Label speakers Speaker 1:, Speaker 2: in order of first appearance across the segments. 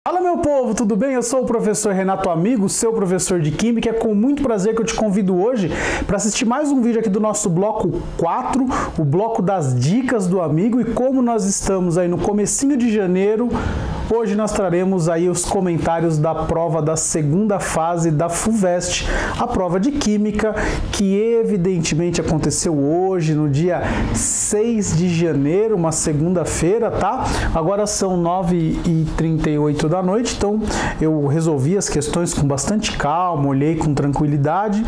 Speaker 1: Fala meu povo, tudo bem? Eu sou o professor Renato Amigo, seu professor de Química. É com muito prazer que eu te convido hoje para assistir mais um vídeo aqui do nosso bloco 4, o bloco das dicas do amigo. E como nós estamos aí no comecinho de janeiro, hoje nós traremos aí os comentários da prova da segunda fase da FUVEST, a prova de Química, que evidentemente aconteceu hoje, no dia 6 de janeiro, uma segunda-feira, tá? Agora são 9h38 da noite, então eu resolvi as questões com bastante calma, olhei com tranquilidade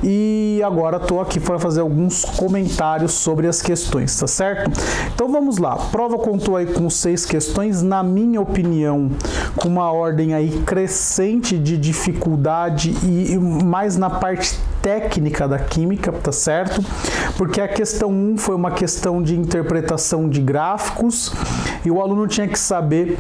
Speaker 1: e agora estou aqui para fazer alguns comentários sobre as questões, tá certo? Então vamos lá, a prova contou aí com 6 questões, na minha opinião, com uma ordem aí crescente de dificuldade e mais na parte técnica da química, tá certo? Porque a questão 1 foi uma questão de interpretação de gráficos e o aluno tinha que saber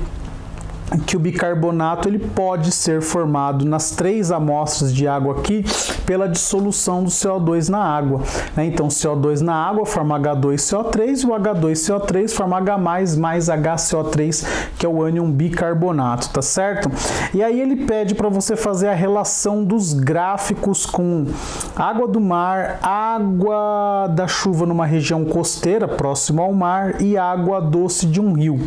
Speaker 1: que o bicarbonato ele pode ser formado nas 3 amostras de água aqui pela dissolução do CO2 na água, né? Então, CO2 na água forma H2CO3 e o H2CO3 forma H+, mais HCO3, que é o ânion bicarbonato, tá certo? E aí ele pede para você fazer a relação dos gráficos com água do mar, água da chuva numa região costeira, próximo ao mar, e água doce de um rio.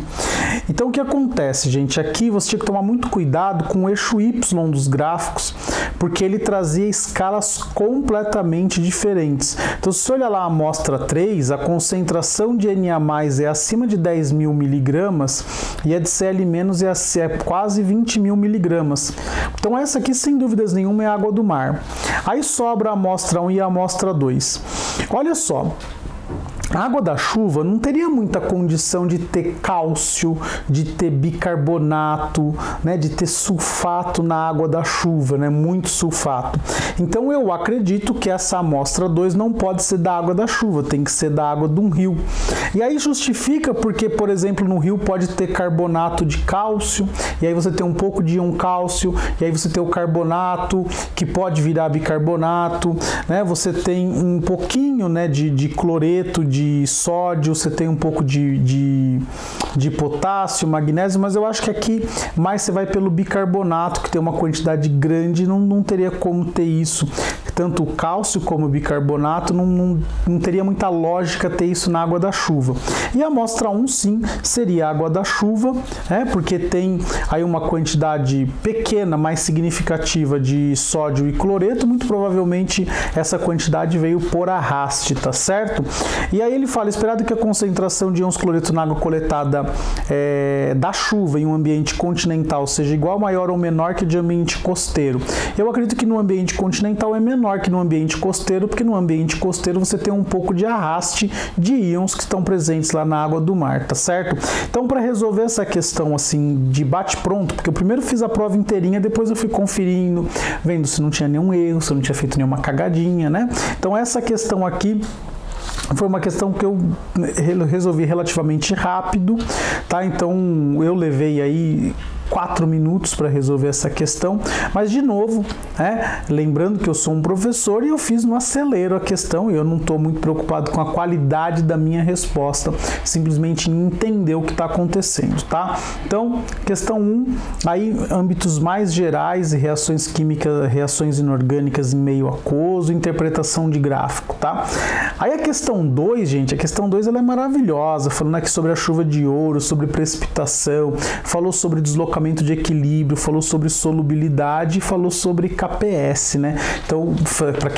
Speaker 1: Então, o que acontece, gente? Aqui você tinha que tomar muito cuidado com o eixo Y dos gráficos, porque ele trazia escalas completamente diferentes. Então, se você olhar lá a amostra 3, a concentração de Na+ é acima de 10.000 miligramas e a de Cl- é quase 20.000 miligramas. Então, essa aqui, sem dúvidas nenhuma, é água do mar. Aí sobra a amostra 1 e a amostra 2. Olha só. A água da chuva não teria muita condição de ter cálcio, de ter bicarbonato, né, de ter sulfato na água da chuva, né, muito sulfato. Então eu acredito que essa amostra 2 não pode ser da água da chuva, tem que ser da água de um rio. E aí justifica porque, por exemplo, no rio pode ter carbonato de cálcio, e aí você tem um pouco de íon cálcio, e aí você tem o carbonato, que pode virar bicarbonato, né, você tem um pouquinho, né, de cloreto, de sódio, você tem um pouco de potássio, magnésio, mas eu acho que aqui mais você vai pelo bicarbonato, que tem uma quantidade grande, não teria como ter isso. Tanto o cálcio como o bicarbonato, não teria muita lógica ter isso na água da chuva. E a amostra 1, sim, seria água da chuva, porque tem aí uma quantidade pequena, mais significativa de sódio e cloreto, muito provavelmente essa quantidade veio por arraste, tá certo? E aí ele fala, esperado que a concentração de íons cloreto na água coletada da chuva em um ambiente continental seja igual, maior ou menor que de ambiente costeiro. Eu acredito que no ambiente continental é menor que no ambiente costeiro, porque no ambiente costeiro você tem um pouco de arraste de íons que estão presentes lá na água do mar, tá certo? Então, para resolver essa questão assim de bate-pronto, porque eu primeiro fiz a prova inteirinha, depois eu fui conferindo, vendo se não tinha nenhum erro, se eu não tinha feito nenhuma cagadinha, né? Então, essa questão aqui foi uma questão que eu resolvi relativamente rápido, tá? Então, eu levei aí 4 minutos para resolver essa questão, mas de novo, lembrando que eu sou um professor e eu fiz no acelero a questão e eu não estou muito preocupado com a qualidade da minha resposta, simplesmente em entender o que está acontecendo, tá? Então, questão 1, aí âmbitos mais gerais e reações químicas, reações inorgânicas em meio aquoso, interpretação de gráfico, tá? Aí a questão 2, gente, a questão 2 ela é maravilhosa, falando aqui sobre a chuva de ouro, sobre precipitação, falou sobre deslocamento de equilíbrio, falou sobre solubilidade e falou sobre KPS, né? Então,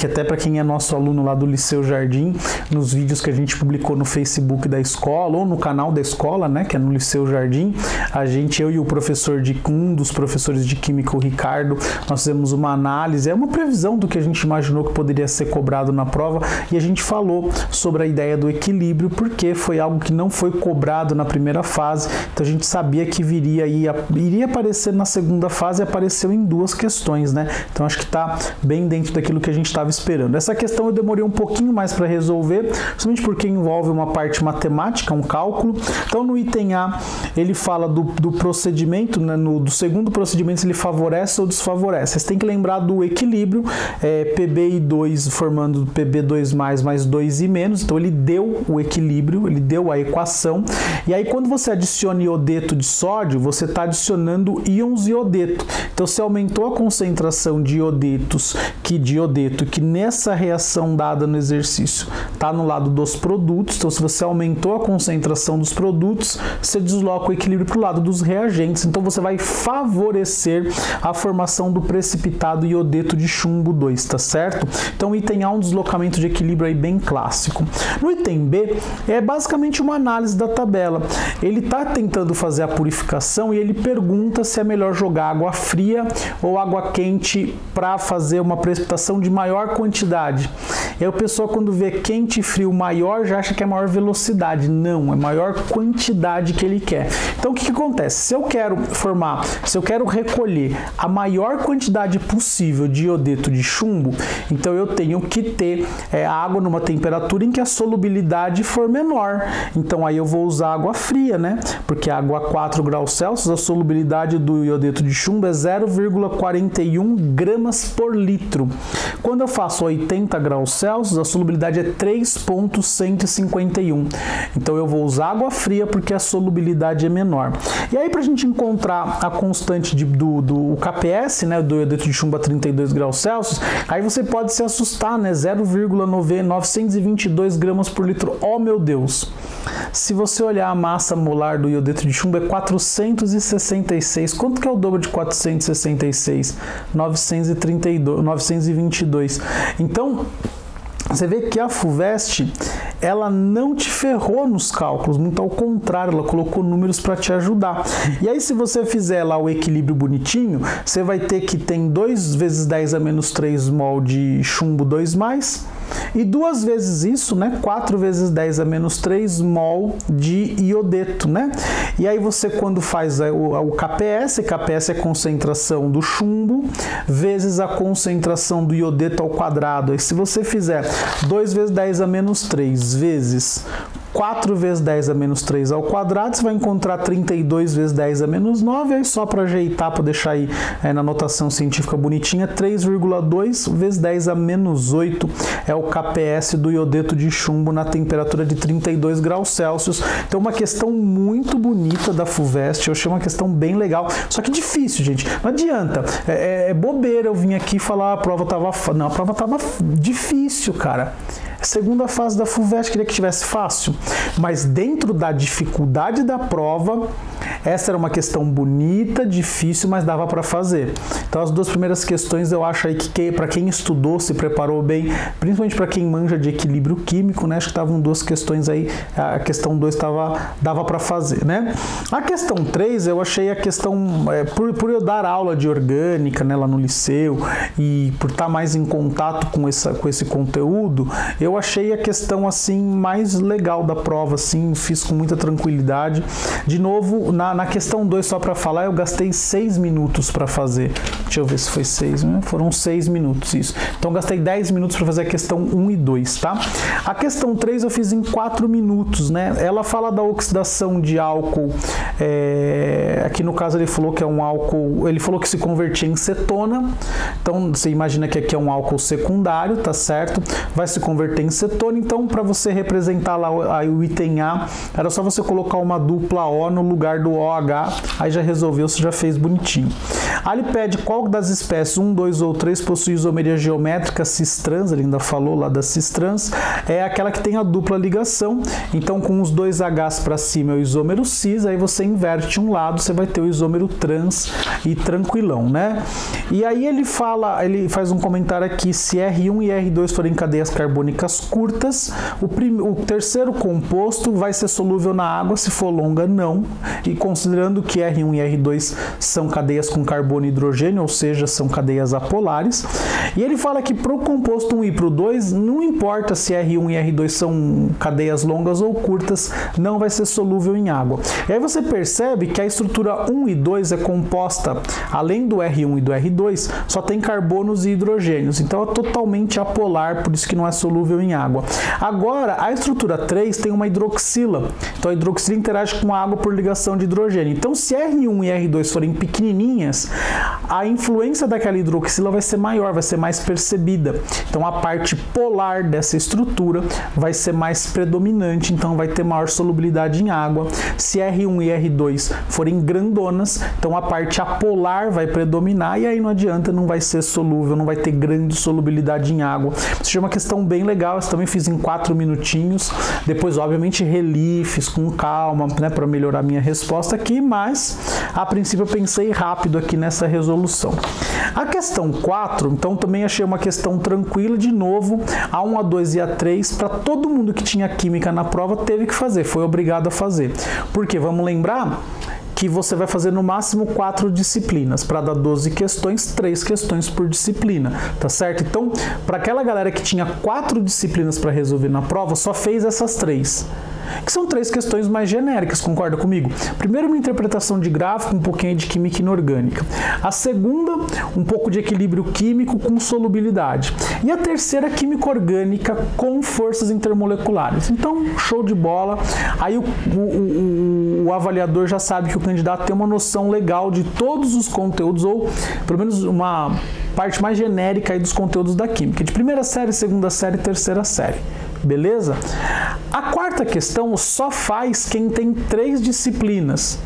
Speaker 1: até para quem é nosso aluno lá do Liceu Jardim, nos vídeos que a gente publicou no Facebook da escola ou no canal da escola, né, que é no Liceu Jardim, eu e o professor um dos professores de Química, o Ricardo, nós fizemos uma análise, uma previsão do que a gente imaginou que poderia ser cobrado na prova e a gente falou sobre a ideia do equilíbrio, porque foi algo que não foi cobrado na primeira fase, então a gente sabia que iria aparecer na segunda fase e apareceu em 2 questões, né? Então acho que está bem dentro daquilo que a gente estava esperando. Essa questão eu demorei um pouquinho mais para resolver, somente porque envolve uma parte matemática, um cálculo. Então no item A ele fala do procedimento, né? Do segundo procedimento, se ele favorece ou desfavorece. Você tem que lembrar do equilíbrio, PbI2 formando Pb2+, mais 2I-, então ele deu o equilíbrio, ele deu a equação, e aí quando você adiciona iodeto de sódio, você está adicionando adicionando íons iodeto. Então, se aumentou a concentração de iodeto que nessa reação dada no exercício está no lado dos produtos, então se você aumentou a concentração dos produtos, você desloca o equilíbrio para o lado dos reagentes, então você vai favorecer a formação do precipitado iodeto de chumbo 2, tá certo? Então, item A, um deslocamento de equilíbrio aí bem clássico. No item B, é basicamente uma análise da tabela. Ele está tentando fazer a purificação e ele pergunta se é melhor jogar água fria ou água quente para fazer uma precipitação de maior quantidade. E aí o pessoal, quando vê quente e frio maior, já acha que é maior velocidade. Não, é maior quantidade que ele quer. Então, o que acontece? Se eu quero recolher a maior quantidade possível de iodeto de chumbo, então eu tenho que ter a água numa temperatura em que a solubilidade for menor. Então, aí eu vou usar água fria, né? Porque a água a 4 graus Celsius, a solubilidade do iodeto de chumbo é 0,41 gramas por litro. Quando eu faço 80 graus Celsius, a solubilidade é 3,151. Então, eu vou usar água fria porque a solubilidade é menor. E aí, para a gente encontrar a constante do KPS, né, do iodeto de chumbo a 32 graus Celsius, aí você pode se assustar, né? 0,922 gramas por litro. Oh, meu Deus! Se você olhar a massa molar do iodeto de chumbo, é 466. Quanto que é o dobro de 466? 922. Então, você vê que a FUVEST, ela não te ferrou nos cálculos, muito ao contrário, ela colocou números para te ajudar. E aí, se você fizer lá o equilíbrio bonitinho, você vai ter que tem 2 vezes 10 a menos 3 mol de chumbo 2+, e 2 vezes isso, né? 4 vezes 10 a menos 3 mol de iodeto, né? E aí você, quando faz o KPS é a concentração do chumbo vezes a concentração do iodeto ao quadrado. Aí, se você fizer 2 vezes 10 a menos 3 vezes 4 vezes 10 a menos 3 ao quadrado, você vai encontrar 32 vezes 10 a menos 9, aí só para ajeitar, para deixar aí na notação científica bonitinha, 3,2 vezes 10 a menos 8 é o KPS do iodeto de chumbo na temperatura de 32 graus Celsius. Então, uma questão muito bonita da FUVEST, eu achei uma questão bem legal, só que difícil, gente, não adianta, é bobeira eu vim aqui falar a prova tava difícil, cara. Segunda fase da FUVEST, queria que tivesse fácil, mas dentro da dificuldade da prova, essa era uma questão bonita, difícil, mas dava para fazer. Então, as 2 primeiras questões eu acho aí que para quem estudou, se preparou bem, principalmente para quem manja de equilíbrio químico, né? Acho que estavam 2 questões aí, a questão 2 dava para fazer, né? A questão 3, eu achei a questão, por eu dar aula de orgânica, né, lá no liceu, e por estar mais em contato com esse conteúdo, eu achei a questão assim mais legal da prova, assim, fiz com muita tranquilidade. De novo, na questão 2, só para falar, eu gastei 6 minutos para fazer. Deixa eu ver se foi 6, né? Foram 6 minutos, isso. Então, gastei 10 minutos para fazer a questão 1 e 2, tá? A questão 3 eu fiz em 4 minutos, né? Ela fala da oxidação de álcool, aqui no caso ele falou que é um álcool, ele falou que se convertia em cetona, então você imagina que aqui é um álcool secundário, tá certo? Vai se converter em cetona, então para você representar lá o item A, era só você colocar uma dupla O no lugar do OH, aí já resolveu, você já fez bonitinho. Aí ele pede qual das espécies 1, 2 ou 3 possui isomeria geométrica cis-trans, ele ainda falou lá da cis-trans, é aquela que tem a dupla ligação, então com os 2 Hs para cima é o isômero cis, aí você inverte um lado, você vai ter o isômero trans e tranquilão, né? E aí ele faz um comentário aqui, se R1 e R2 forem cadeias carbônicas curtas, o terceiro composto vai ser solúvel na água, se for longa, não. E considerando que R1 e R2 são cadeias com carbono e hidrogênio, ou seja, são cadeias apolares. E ele fala que para o composto 1 e para o 2, não importa se R1 e R2 são cadeias longas ou curtas, não vai ser solúvel em água. E aí você percebe que a estrutura 1 e 2 é composta, além do R1 e do R2, só tem carbonos e hidrogênios. Então é totalmente apolar, por isso que não é solúvel em água. Agora, a estrutura 3 tem uma hidroxila. Então a hidroxila interage com a água por ligação de hidrogênio. nitrogênio. Então, se R1 e R2 forem pequenininhas, a influência daquela hidroxila vai ser maior, vai ser mais percebida. Então, a parte polar dessa estrutura vai ser mais predominante, então vai ter maior solubilidade em água. Se R1 e R2 forem grandonas, então a parte apolar vai predominar e aí não adianta, não vai ser solúvel, não vai ter grande solubilidade em água. Isso é uma questão bem legal, eu também fiz em 4 minutinhos. Depois, obviamente, reli, fiz com calma, né, para melhorar minha resposta aqui, mas a princípio eu pensei rápido aqui nessa resolução. A questão 4, então, também achei uma questão tranquila, de novo, A1, A2 e A3, para todo mundo que tinha química na prova teve que fazer, foi obrigado a fazer. Porque, vamos lembrar que você vai fazer no máximo 4 disciplinas. Para dar 12 questões, 3 questões por disciplina, tá certo? Então, para aquela galera que tinha 4 disciplinas para resolver na prova, só fez essas 3. Que são 3 questões mais genéricas, concorda comigo? Primeiro, uma interpretação de gráfico, um pouquinho de química inorgânica. A segunda, um pouco de equilíbrio químico com solubilidade. E a terceira, química orgânica com forças intermoleculares. Então, show de bola. Aí o avaliador já sabe que o candidato tem uma noção legal de todos os conteúdos, ou pelo menos uma parte mais genérica aí dos conteúdos da química, de primeira série, segunda série, terceira série. Beleza? A quarta questão só faz quem tem 3 disciplinas.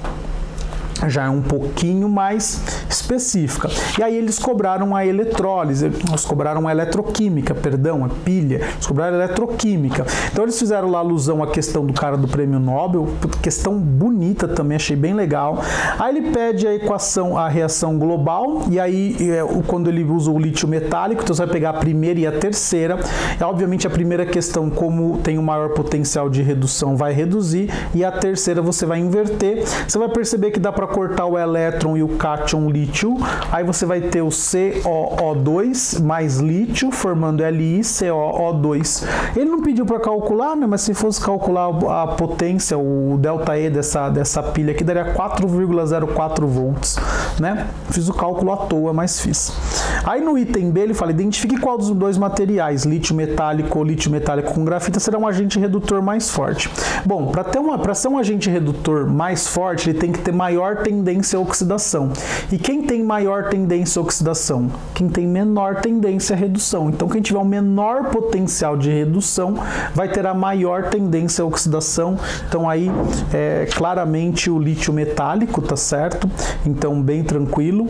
Speaker 1: Já é um pouquinho mais específica. E aí eles cobraram a eletrólise, eles cobraram a eletroquímica, perdão, a pilha, eles cobraram a eletroquímica. Então eles fizeram lá alusão à questão do cara do prêmio Nobel, questão bonita também, achei bem legal. Aí ele pede a equação, a reação global, e aí quando ele usa o lítio metálico, então você vai pegar a primeira e a terceira. Obviamente a primeira questão, como tem o maior potencial de redução, vai reduzir, e a terceira você vai inverter. Você vai perceber que dá para cortar o elétron e o cátion lítio, aí você vai ter o COO2 mais lítio, formando LiCOO2. Ele não pediu para calcular, né? Mas se fosse calcular a potência, o ΔE dessa pilha aqui, daria 4,04 volts, né? Fiz o cálculo à toa, mas fiz. Aí no item B ele fala, identifique qual dos 2 materiais, lítio metálico ou lítio metálico com grafita, será um agente redutor mais forte. Bom, para ser um agente redutor mais forte, ele tem que ter maior tendência à oxidação. E quem tem maior tendência à oxidação? Quem tem menor tendência à redução. Então, quem tiver o menor potencial de redução vai ter a maior tendência à oxidação. Então, aí, claramente o lítio metálico, tá certo? Então, bem tranquilo.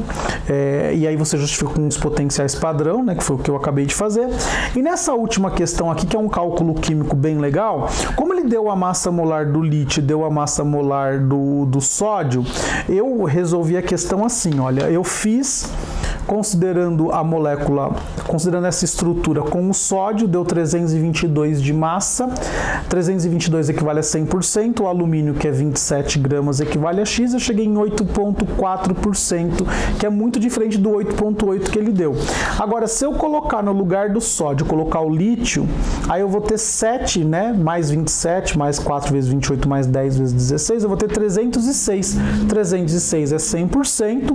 Speaker 1: E aí você justifica com os potenciais padrão, né? Que foi o que eu acabei de fazer. E nessa última questão aqui, que é um cálculo químico bem legal, como ele deu a massa molar do lítio, deu a massa molar do sódio, eu resolvi a questão assim, olha, eu fiz considerando a molécula, considerando essa estrutura com o sódio, deu 322 de massa, 322 equivale a 100%, o alumínio, que é 27 gramas, equivale a X, eu cheguei em 8,4%, que é muito diferente do 8,8% que ele deu. Agora, se eu colocar no lugar do sódio, colocar o lítio, aí eu vou ter 7, né, mais 27, mais 4 vezes 28, mais 10 vezes 16, eu vou ter 306. 306 é 100%,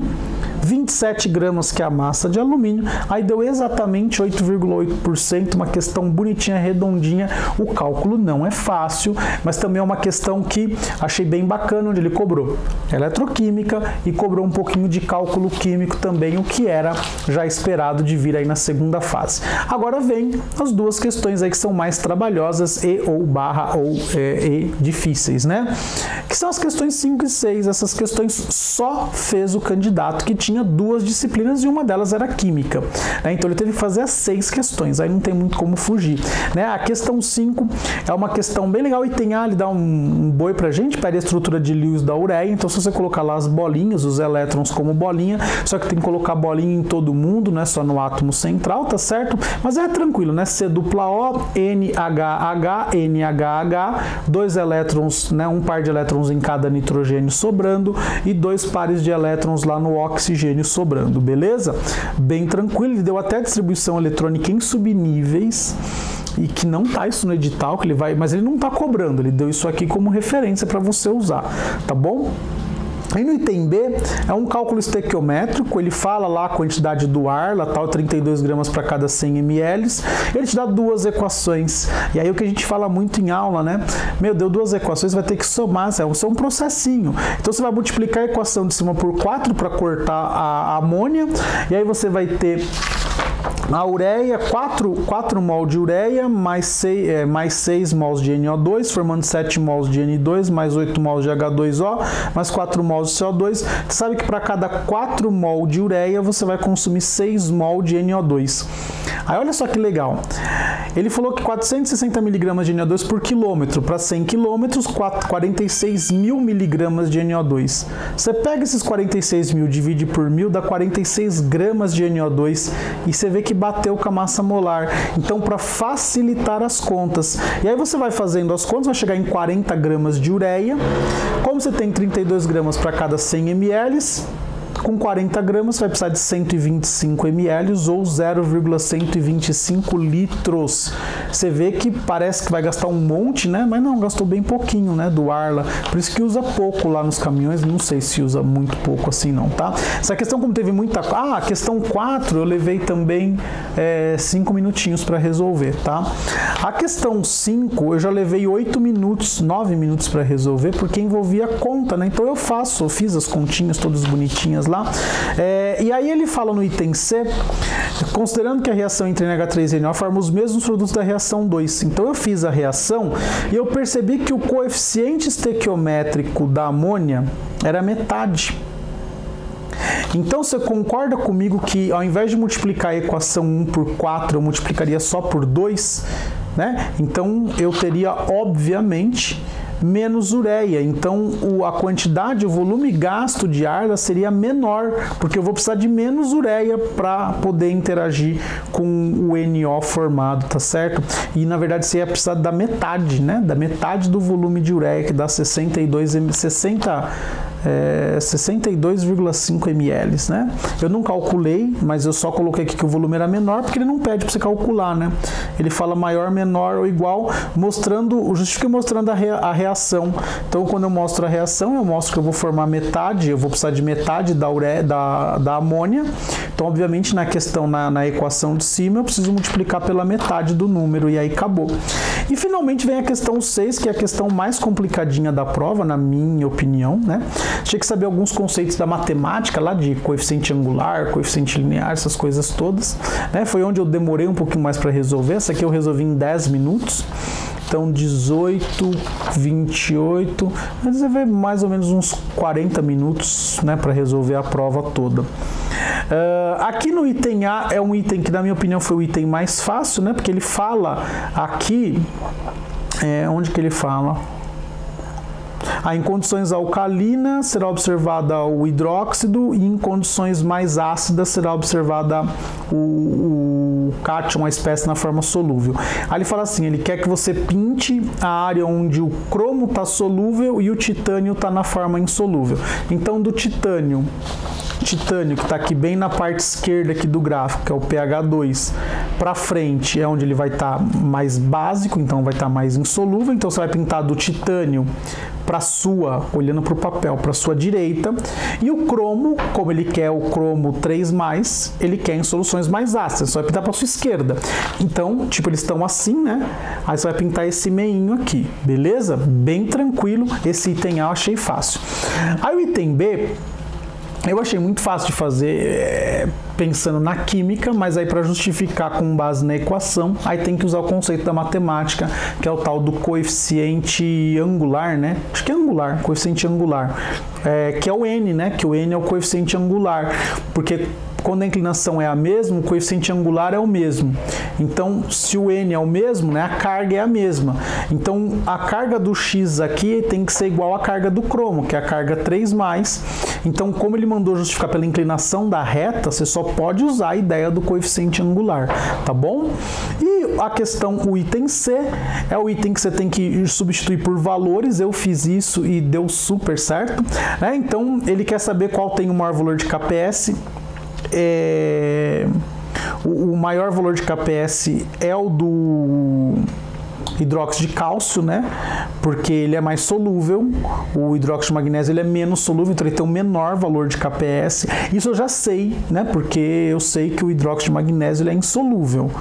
Speaker 1: 27 gramas que é a massa de alumínio, aí deu exatamente 8,8%, uma questão bonitinha, redondinha. O cálculo não é fácil, mas também é uma questão que achei bem bacana, onde ele cobrou eletroquímica e cobrou um pouquinho de cálculo químico também, o que era já esperado de vir aí na segunda fase. Agora vem as 2 questões aí que são mais trabalhosas e difíceis, né? Que são as questões 5 e 6. Essas questões só fez o candidato que tinha 2 disciplinas e uma delas era química, né? Então ele teve que fazer as 6 questões, aí não tem muito como fugir, né? A questão 5 é uma questão bem legal e tem ele dá um boi pra gente, pede a estrutura de Lewis da ureia. Então se você colocar lá as bolinhas, os elétrons como bolinha, só que tem que colocar bolinha em todo mundo, não é só no átomo central, tá certo? Mas é tranquilo, né? C-O, NHH, NHH, 2 elétrons, né? Um par de elétrons em cada nitrogênio sobrando e 2 pares de elétrons lá no oxigênio sobrando, beleza? Bem tranquilo, ele deu até distribuição eletrônica em subníveis, e que não tá isso no edital, que ele vai, mas ele não tá cobrando, ele deu isso aqui como referência para você usar, tá bom? Aí no item B é um cálculo estequiométrico, ele fala lá a quantidade do ar, lá tal 32 gramas para cada 100 ml, ele te dá duas equações, e aí o que a gente fala muito em aula, né? Meu, deu duas equações, vai ter que somar, isso é um processinho. Então você vai multiplicar a equação de cima por 4 para cortar a amônia, e aí você vai ter a ureia, 4 mol de ureia, mais 6 mols de NO2, formando 7 mols de N2, mais 8 mols de H2O, mais 4 mols de CO2. Você sabe que para cada 4 mol de ureia, você vai consumir 6 mol de NO2. Aí olha só que legal. Ele falou que 460 mg de NO2 por quilômetro. Para 100 km, 46 mil miligramas de NO2. Você pega esses 46 mil, divide por 1000, dá 46 gramas de NO2. E você vê que bateu com a massa molar. Então, para facilitar as contas. E aí você vai fazendo as contas, vai chegar em 40 gramas de ureia. Como você tem 32 gramas para cada 100 ml, com 40 gramas você vai precisar de 125 ml ou 0,125 litros. Você vê que parece que vai gastar um monte, né? Mas não, gastou bem pouquinho, né? Do ar lá. Por isso que usa pouco lá nos caminhões. Não sei se usa muito pouco assim não, tá? Essa questão, como teve muita... a questão 4 eu levei também 5 minutinhos para resolver, tá? A questão 5 eu já levei 8 minutos, 9 minutos para resolver, porque envolvia conta, né? Então eu fiz as continhas todas bonitinhas lá. E aí ele fala no item C, considerando que a reação entre NH3 e NO forma os mesmos produtos da reação 2. Então eu fiz a reação e eu percebi que o coeficiente estequiométrico da amônia era metade. Então você concorda comigo que ao invés de multiplicar a equação 1 por 4, eu multiplicaria só por 2, né? Então eu teria, obviamente, menos ureia. Então a quantidade, o volume gasto de ar seria menor, porque eu vou precisar de menos ureia para poder interagir com o NO formado, tá certo? E na verdade você ia precisar da metade, né? Da metade do volume de ureia, que dá 62,5 ml, né? Eu não calculei, mas eu só coloquei aqui que o volume era menor, porque ele não pede para você calcular, né? Ele fala maior, menor ou igual, justifica mostrando a reação. Então, quando eu mostro a reação, eu mostro que eu vou formar metade, eu vou precisar de metade da amônia. Então, obviamente, na questão, na equação de cima, eu preciso multiplicar pela metade do número, e aí acabou. E, finalmente, vem a questão 6, que é a questão mais complicadinha da prova, na minha opinião, né? Tinha que saber alguns conceitos da matemática, lá de coeficiente angular, coeficiente linear, essas coisas todas, né? Foi onde eu demorei um pouquinho mais para resolver. Essa aqui eu resolvi em 10 minutos. Então, 18, 28, mas vai mais ou menos uns 40 minutos, né, para resolver a prova toda. Aqui no item A é um item que, na minha opinião, foi o item mais fácil, né, porque ele fala aqui, onde que ele fala? Em condições alcalinas será observada o hidróxido e em condições mais ácidas será observada o cátion, a espécie na forma solúvel. Aí ele fala assim, ele quer que você pinte a área onde o cromo está solúvel e o titânio está na forma insolúvel. Então, do titânio, que está aqui bem na parte esquerda aqui do gráfico, que é o pH2, para frente é onde ele vai estar mais básico, então vai estar mais insolúvel. Então você vai pintar do titânio para sua, olhando para o papel, para sua direita, e o cromo, como ele quer o cromo 3+, ele quer em soluções mais ácidas, você vai pintar para sua esquerda. Então, tipo, eles estão assim, né? Aí você vai pintar esse meinho aqui, beleza? Bem tranquilo, esse item A eu achei fácil. Aí o item B, eu achei muito fácil de fazer pensando na química, mas aí para justificar com base na equação, aí tem que usar o conceito da matemática, que é o tal do coeficiente angular, né? Acho que é angular, coeficiente angular, que é o N, né? Que o N é o coeficiente angular, porque quando a inclinação é a mesma, o coeficiente angular é o mesmo. Então, se o N é o mesmo, né, a carga é a mesma. Então, a carga do X aqui tem que ser igual à carga do cromo, que é a carga 3+. Então, como ele mandou justificar pela inclinação da reta, você só pode usar a ideia do coeficiente angular, tá bom? E a questão, o item C, é o item que você tem que substituir por valores. Eu fiz isso e deu super certo, né? Então, ele quer saber qual tem o maior valor de KPS. O maior valor de KPS é o hidróxido de cálcio, né? Porque ele é mais solúvel, o hidróxido de magnésio ele é menos solúvel, então ele tem um menor valor de KPS. Isso eu já sei, né? Porque eu sei que o hidróxido de magnésio ele é insolúvel.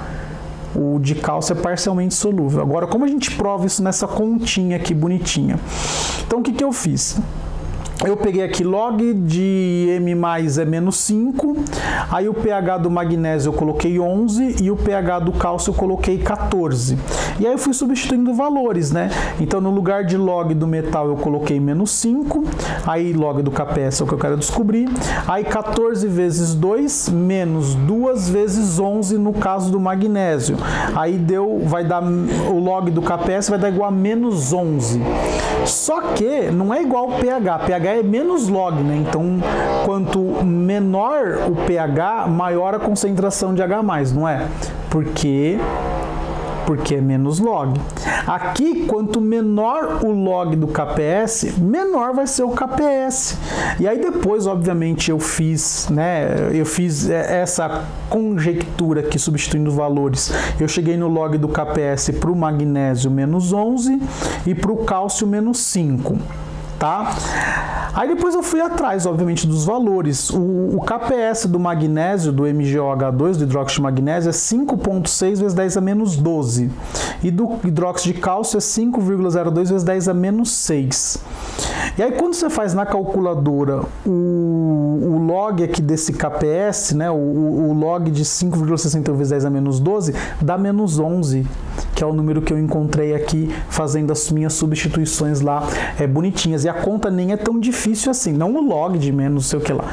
Speaker 1: O de cálcio é parcialmente solúvel. Agora, como a gente prova isso nessa continha aqui bonitinha? Então, o que eu fiz? Eu peguei aqui log de M mais é menos 5, aí o pH do magnésio eu coloquei 11 e o pH do cálcio eu coloquei 14. E aí eu fui substituindo valores, né? Então no lugar de log do metal eu coloquei menos 5, aí log do KPS é o que eu quero descobrir, aí 14 vezes 2 menos 2 vezes 11 no caso do magnésio. Aí vai dar, o log do KPS vai dar igual a menos 11. Só que não é igual ao pH, pH é menos log, né? Então, quanto menor o pH, maior a concentração de H+, não é? Porque é menos log. Aqui, quanto menor o log do KPS, menor vai ser o KPS. E aí depois, obviamente, eu fiz essa conjectura aqui, substituindo valores. Eu cheguei no log do KPS para o magnésio menos 11 e para o cálcio menos 5. Tá? Aí depois eu fui atrás, obviamente, dos valores. O KPS do magnésio, do MgOH2, do hidróxido de magnésio, é 5,6 vezes 10 a menos 12. E do hidróxido de cálcio é 5,02 vezes 10 a menos 6. E aí quando você faz na calculadora o log aqui desse KPS, né, o log de 5,61 vezes 10 a menos 12, dá menos 11, que é o número que eu encontrei aqui fazendo as minhas substituições lá bonitinhas. E a conta nem é tão difícil assim, não o log de menos não sei o que lá.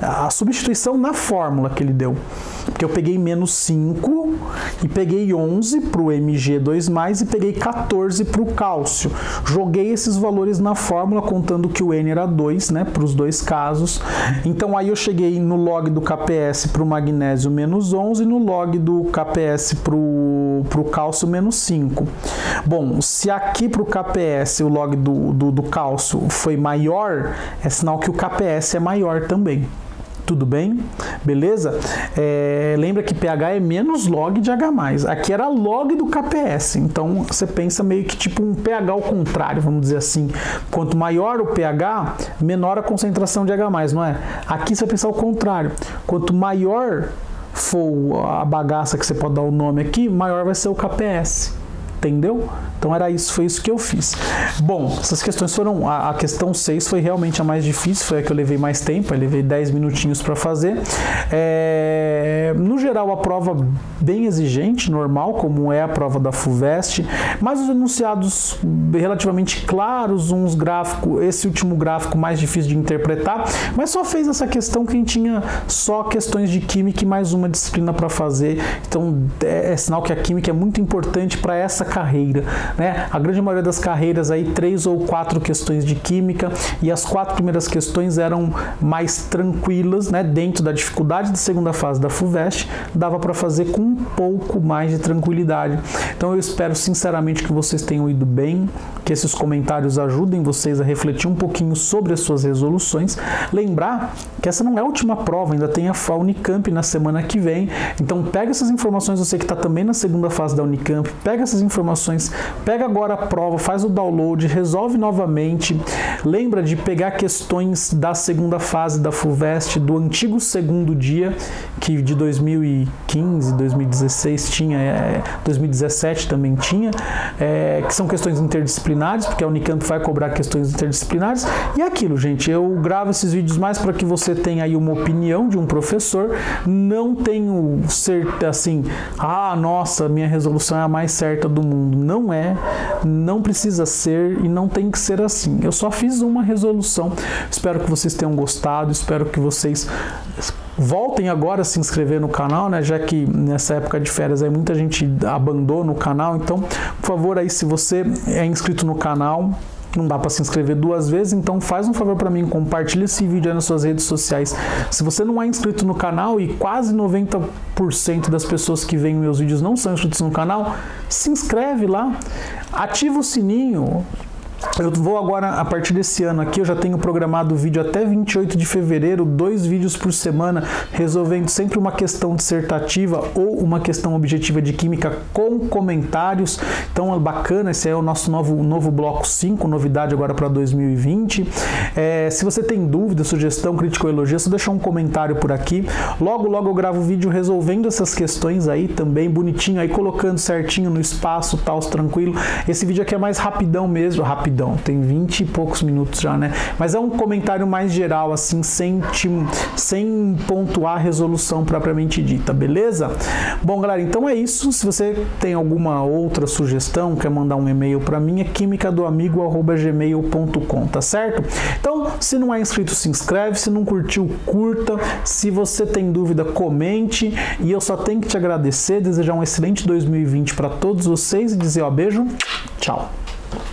Speaker 1: A substituição na fórmula que ele deu. Porque eu peguei menos 5 e peguei 11 para o Mg2+, e peguei 14 para o cálcio. Joguei esses valores na fórmula, contando que o N era 2, né, para os dois casos. Então aí eu cheguei no log do KPS para o magnésio menos 11 e no log do KPS para o cálcio menos 5. Bom, se aqui para o KPS o log do cálcio foi maior, é sinal que o KPS é maior também. Tudo bem? Beleza? Lembra que pH é menos log de H+. Aqui era log do KPS. Então, você pensa meio que tipo um pH ao contrário, vamos dizer assim. Quanto maior o pH, menor a concentração de H+, não é? Aqui você vai pensar o contrário. Quanto maior for a bagaça que você pode dar o nome aqui, maior vai ser o KPS. Entendeu? Então foi isso que eu fiz. Bom, essas questões foram... A questão 6 foi realmente a mais difícil, foi a que eu levei mais tempo, eu levei 10 minutinhos para fazer. No geral, a prova bem exigente, normal, como é a prova da FUVEST, mas os enunciados relativamente claros, uns gráficos, esse último gráfico mais difícil de interpretar, mas só fez essa questão quem tinha só questões de química e mais uma disciplina para fazer. Então, é sinal que a química é muito importante para essa carreira, né? A grande maioria das carreiras aí 3 ou 4 questões de química, e as 4 primeiras questões eram mais tranquilas, né? Dentro da dificuldade da segunda fase da FUVEST, dava para fazer com um pouco mais de tranquilidade. Então eu espero sinceramente que vocês tenham ido bem, que esses comentários ajudem vocês a refletir um pouquinho sobre as suas resoluções. Lembrar que essa não é a última prova, ainda tem a Unicamp na semana que vem. Então pega essas informações, você que está também na segunda fase da Unicamp, pega essas informações, pega agora a prova, faz o download, resolve novamente. Lembra de pegar questões da segunda fase da FUVEST, do antigo segundo dia, que de 2015, 2016 tinha, 2017 também tinha, que são questões interdisciplinares, porque a Unicamp vai cobrar questões interdisciplinares. E é aquilo, gente, eu gravo esses vídeos mais para que você tenha aí uma opinião de um professor. Não tenho certeza assim, nossa, minha resolução é a mais certa do mundo. Não é, não precisa ser e não tem que ser assim. Eu só fiz uma resolução. Espero que vocês tenham gostado, espero que vocês voltem agora a se inscrever no canal, né? Já que nessa época de férias aí muita gente abandona o canal. Então, por favor, aí se você é inscrito no canal, não dá para se inscrever 2 vezes, então faz um favor para mim, compartilha esse vídeo aí nas suas redes sociais. Se você não é inscrito no canal, e quase 90% das pessoas que veem meus vídeos não são inscritos no canal, se inscreve lá, ativa o sininho, Eu vou agora, a partir desse ano aqui, eu já tenho programado vídeo até 28 de fevereiro, 2 vídeos por semana, resolvendo sempre uma questão dissertativa ou uma questão objetiva de química com comentários. Então é bacana, esse é o nosso novo bloco 5, novidade agora para 2020. Se você tem dúvida, sugestão, crítica ou elogio, é só deixar um comentário por aqui. Logo eu gravo vídeo resolvendo essas questões aí também, bonitinho, aí colocando certinho no espaço, tal, tranquilo. Esse vídeo aqui é mais rapidão mesmo, tem 20 e poucos minutos já, né? Mas é um comentário mais geral, assim, sem pontuar a resolução propriamente dita, beleza? Bom, galera, então é isso. Se você tem alguma outra sugestão, quer mandar um e-mail para mim, é quimicadoamigo@gmail.com, tá certo? Então, se não é inscrito, se inscreve. Se não curtiu, curta. Se você tem dúvida, comente. E eu só tenho que te agradecer, desejar um excelente 2020 para todos vocês e dizer, ó, beijo, tchau.